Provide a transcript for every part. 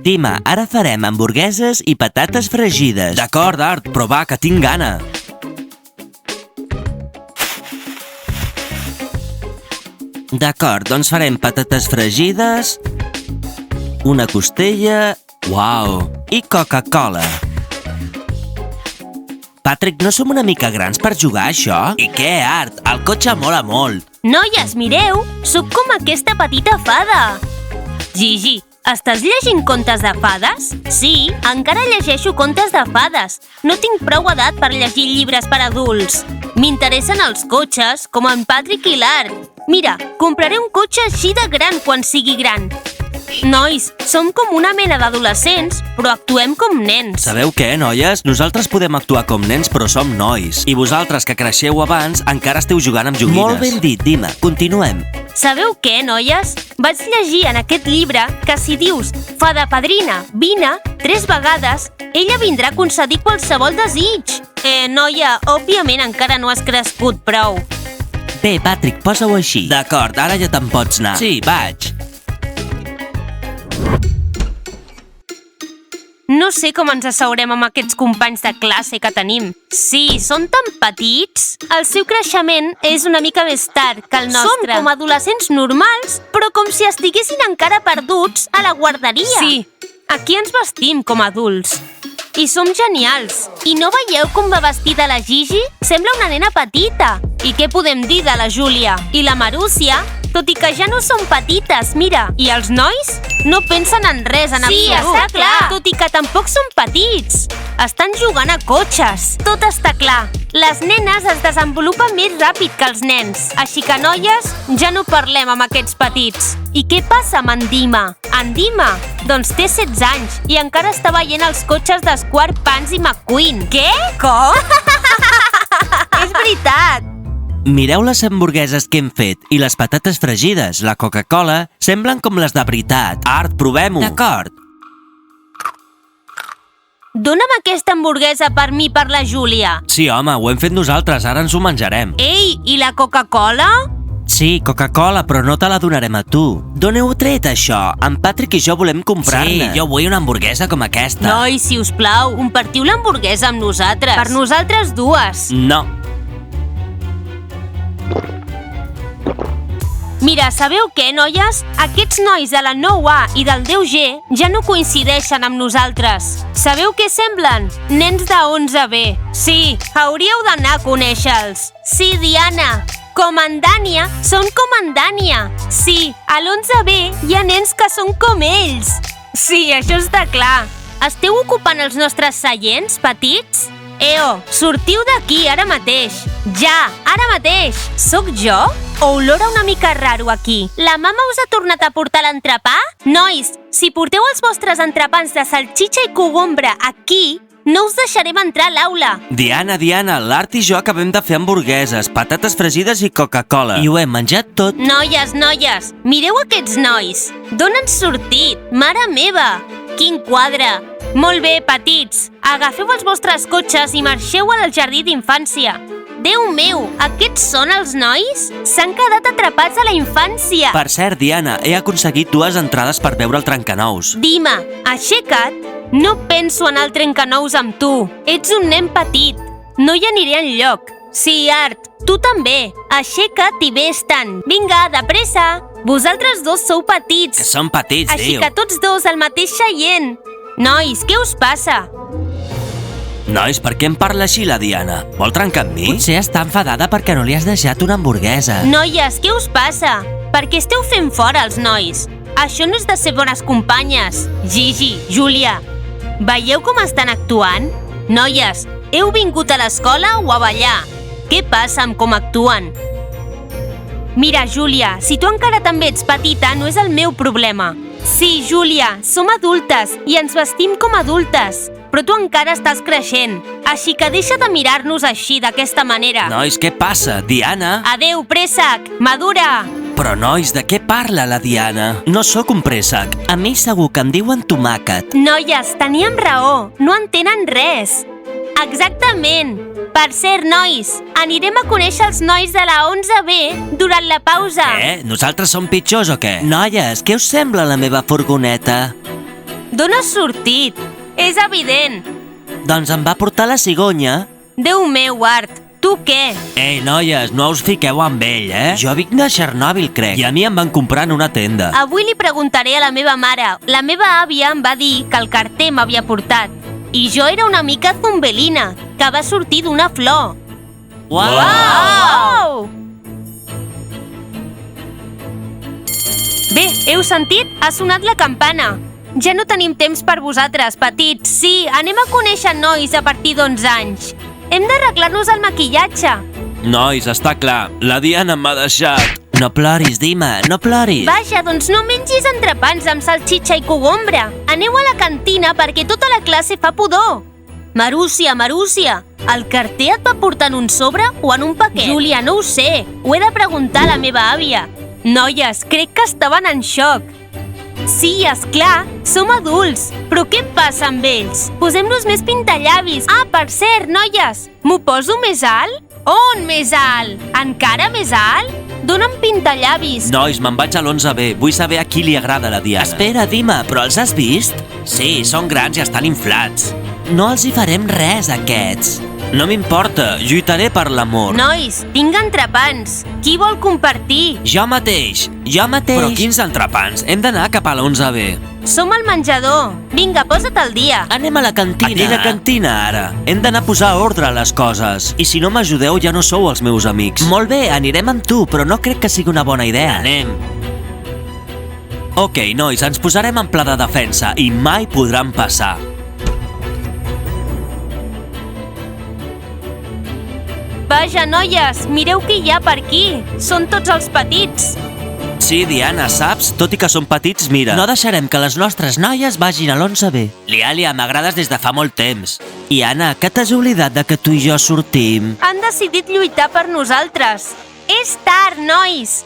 Dima, ara farem hamburgueses i patates fregides. D'acord, Art, però va, que tinc gana. D'acord, doncs farem patates fregides, una costella... Uau! I Coca-Cola. Patrick, no som una mica grans per jugar a això? I què, Art? El cotxe mola molt. Noies, mireu! Sóc com aquesta petita fada! Gigi, estàs llegint contes de fades? Sí, encara llegeixo contes de fades. No tinc prou edat per llegir llibres per adults. M'interessen els cotxes, com en Patrick i l'Art. Mira, compraré un cotxe així de gran quan sigui gran. Nois, som com una mena d'adolescents, però actuem com nens. Sabeu què, noies? Nosaltres podem actuar com nens, però som nois. I vosaltres, que creixeu abans, encara esteu jugant amb joguines. Molt ben dit, Dima. Continuem. Sabeu què, noies? Vaig llegir en aquest llibre que si dius fada padrina, vine, 3 vegades, ella vindrà a concedir qualsevol desig. Noia, òbviament encara no has crescut prou. Bé, Patrick, posa-ho així. D'acord, ara ja te'n pots anar. Sí, vaig. No sé com ens asseurem amb aquests companys de classe que tenim. Sí, són tan petits. El seu creixement és una mica més tard que el nostre. Som com adolescents normals, però com si estiguessin encara perduts a la guarderia. Sí, aquí ens vestim com adults. I som genials. I no veieu com va vestida la Gigi? Sembla una nena petita. I què podem dir de la Júlia? I la Marúcia? Tot i que ja no són petites, mira. I els nois? No pensen en res, en absolut. Sí, està clar. Tot i que tampoc són petits. Estan jugant a cotxes. Tot està clar. Les nenes es desenvolupen més ràpid que els nens. Així que, noies, ja no parlem amb aquests petits. I què passa amb en Dima? En Dima? Doncs té 16 anys i encara està veient els cotxes d'Square Pants i McQueen. Què? Com? És veritat. Mireu les hamburgueses que hem fet i les patates fregides, la Coca-Cola, semblen com les de veritat. Art, provem-ho. D'acord. Dóna'm aquesta hamburguesa per mi per la Júlia. Sí, home, ho hem fet nosaltres, ara ens ho menjarem. Ei, i la Coca-Cola? Sí, Coca-Cola, però no te la donarem a tu. D'on heu tret això? En Patrick i jo volem comprar-ne. Sí, jo vull una hamburguesa com aquesta. Nois, si us plau, compartiu l'hamburguesa amb nosaltres. Per nosaltres dues. No. Mira, sabeu què, noies? Aquests nois de la 9A i del 10G ja no coincideixen amb nosaltres. Sabeu què semblen? Nens de 11B. Sí, hauríeu d'anar a conèixer-los. Sí, Diana, com en Dània són com en Dània. Sí, a l'11B hi ha nens que són com ells. Sí, això està clar. Esteu ocupant els nostres seients, petits? Sortiu d'aquí ara mateix. Ja, ara mateix. Sóc jo? O olora una mica raro aquí? La mama us ha tornat a portar l'entrepà? Nois, si porteu els vostres entrepans de salxitxa i cogombre aquí, no us deixarem entrar a l'aula. Diana, l'Art i jo acabem de fer hamburgueses, patates fregides i Coca-Cola. I ho hem menjat tot. Noies, mireu aquests nois. D'on han sortit? Mare meva! Quin quadre! Molt bé, petits. Agafeu els vostres cotxes i marxeu al jardí d'infància. Déu meu, aquests són els nois? S'han quedat atrapats a la infància. Per cert, Diana, he aconseguit 2 entrades per veure el Trencanous. Dima, aixeca't. No penso anar al Trencanous amb tu. Ets un nen petit. No hi aniré enlloc. Sí, Art, tu també. Aixeca't i vés-te'n. Vinga, de pressa. Vosaltres dos sou petits. Que som petits, Així que tots dos al mateix seient. Nois, què us passa? Nois, per què em parla així la Diana? Vol trencar amb mi? Potser està enfadada perquè no li has deixat una hamburguesa. Noies, què us passa? Per què esteu fent fora els nois? Això no és de ser bones companyes. Gigi, Júlia, veieu com estan actuant? Noies, heu vingut a l'escola o a ballar? Què passa amb com actuen? Mira, Júlia, si tu encara també ets petita, no és el meu problema. Sí, Júlia, som adultes i ens vestim com adultes, però tu encara estàs creixent, així que deixa de mirar-nos així, d'aquesta manera. Nois, què passa? Diana? Adéu, préssec! Madura! Però, nois, de què parla la Diana? No sóc un préssec. A mi segur que em diuen tomàquet. Noies, teníem raó, no entenen res. Exactament! Per cert, nois, anirem a conèixer els nois de la 11B durant la pausa. Què? Nosaltres som pitjors o què? Noies, què us sembla la meva furgoneta? D'on has sortit? És evident. Doncs em va portar la cigonya. Déu meu, Art, tu què? Ei, noies, no us fiqueu amb ell, Jo vinc de Chernobyl, crec, i a mi em van comprar en una tenda. Avui li preguntaré a la meva mare. La meva àvia em va dir que el carter m'havia portat. I jo era una mica zumbelina, que va sortir d'una flor. Uau! Bé, heu sentit? Ha sonat la campana. Ja no tenim temps per vosaltres, petits. Sí, anem a conèixer nois a partir d'11 anys. Hem d'arreglar-nos el maquillatge. Nois, està clar, la Diana m'ha deixat. No ploris, Dima, no ploris. Vaja, doncs no mengis entrepans amb salxitxa i cogombre. Aneu a la cantina perquè tota la classe fa pudor. Marúcia, el carter et va portar en un sobre o en un paquet? Júlia, no ho sé. Ho he de preguntar a la meva àvia. Noies, crec que estaven en xoc. Sí, esclar, som adults. Però què passa amb ells? Posem-nos més pintallavis. Ah, per cert, noies, m'ho poso més alt? On més alt? Encara més alt? Dóna'm pintallavis. Nois, me'n vaig a l'11B. Vull saber a qui li agrada la Diana. Espera, Dima, però els has vist? Sí, són grans i estan inflats. No els hi farem res, aquests. No m'importa, lluitaré per l'amor. Nois, tinc entrepans. Qui vol compartir? Jo mateix. Però quins entrepans? Hem d'anar cap a l'11B. Som al menjador. Vinga, posa't al dia. Anem a la cantina. A quina cantina, ara? Hem d'anar a posar ordre a les coses. I si no m'ajudeu, ja no sou els meus amics. Molt bé, anirem amb tu, però no crec que sigui una bona idea. Anem. Ok, nois, ens posarem en pla de defensa i mai podran passar. Vaja, noies, mireu qui hi ha per aquí. Són tots els petits. Sí, Diana, saps? Tot i que són petits, mira. No deixarem que les nostres noies vagin a l'11B. Lialia, m'agrades des de fa molt temps. I Anna, que t'has oblidat de que tu i jo sortim? Han decidit lluitar per nosaltres. És tard, nois.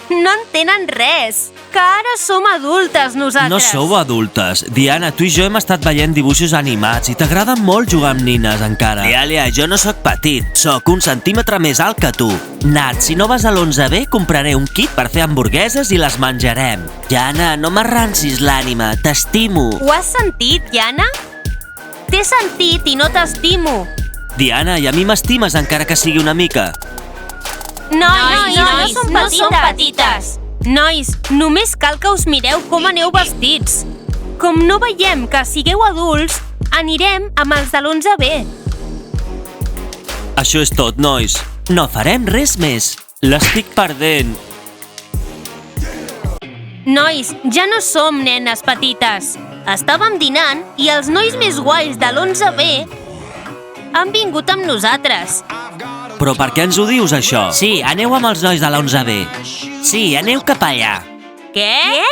No entenen res. Que ara som adultes, nosaltres. No sou adultes. Diana, tu i jo hem estat veient dibuixos animats i t'agrada molt jugar amb nines, encara. Lialia, jo no sóc petit. Sóc 1 centímetre més alt que tu. Nat, si no vas a l'11B, compraré un kit per fer hamburgueses i les menjarem. Jana, no m'arrancis l'ànima. T'estimo. Ho has sentit, Jana? T'he sentit i no t'estimo. Diana, i a mi m'estimes encara que sigui una mica. Nois, no som petites. Nois, només cal que us mireu com aneu vestits. Com no veiem que sigueu adults, anirem amb els de l'11B. Això és tot, nois. No farem res més. L'estic perdent. Nois, ja no som nenes petites. Estàvem dinant i els nois més guais de l'11B han vingut amb nosaltres. Però per què ens ho dius, això? Sí, aneu amb els nois de l'11B. Sí, aneu cap allà. Què?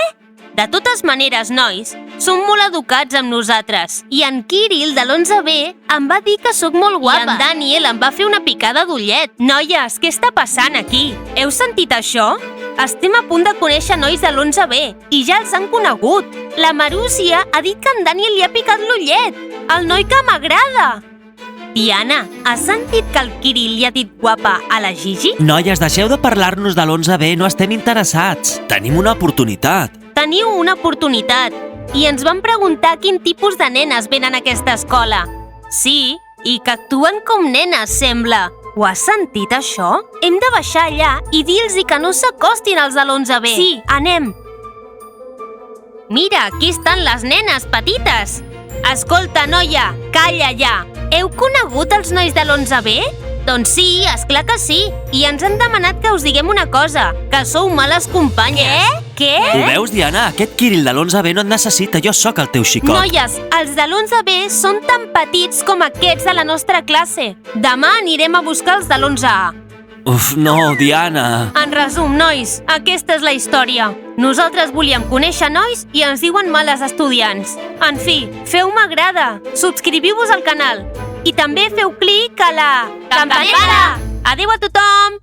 De totes maneres, nois, som molt educats amb nosaltres. I en Kirill, de l'11B, em va dir que sóc molt guapa. I en Daniel em va fer una picada d'ullet. Noies, què està passant aquí? Heu sentit això? Estem a punt de conèixer nois de l'11B i ja els han conegut. La Marúcia ha dit que en Daniel li ha picat l'ullet. El noi que m'agrada. Diana, has sentit que el Kirill li ha dit guapa a la Gigi? Noies, deixeu de parlar-nos de l'11B, no estem interessats. Tenim una oportunitat. Teniu una oportunitat. I ens van preguntar quin tipus de nenes venen a aquesta escola. Sí, i que actuen com nenes, sembla. Ho has sentit, això? Hem de baixar allà i dir-los que no s'acostin als de l'11B. Sí, anem. Mira, aquí estan les nenes petites. Escolta, noia, calla ja. Heu conegut els nois de l'11B? Doncs sí, esclar que sí. I ens han demanat que us diguem una cosa, que sou males companyes. Què? Ho veus, Diana? Aquest Kirill de l'11B no et necessita, jo sóc el teu xicot. Noies, els de l'11B són tan petits com aquests de la nostra classe. Demà anirem a buscar els de l'11A. Uf, no, Diana. En resum, nois, aquesta és la història. Nosaltres volíem conèixer nois i ens diuen males estudiants. En fi, feu m'agrada, subscriviu-vos al canal i també feu clic a la campaneta. Adéu a tothom!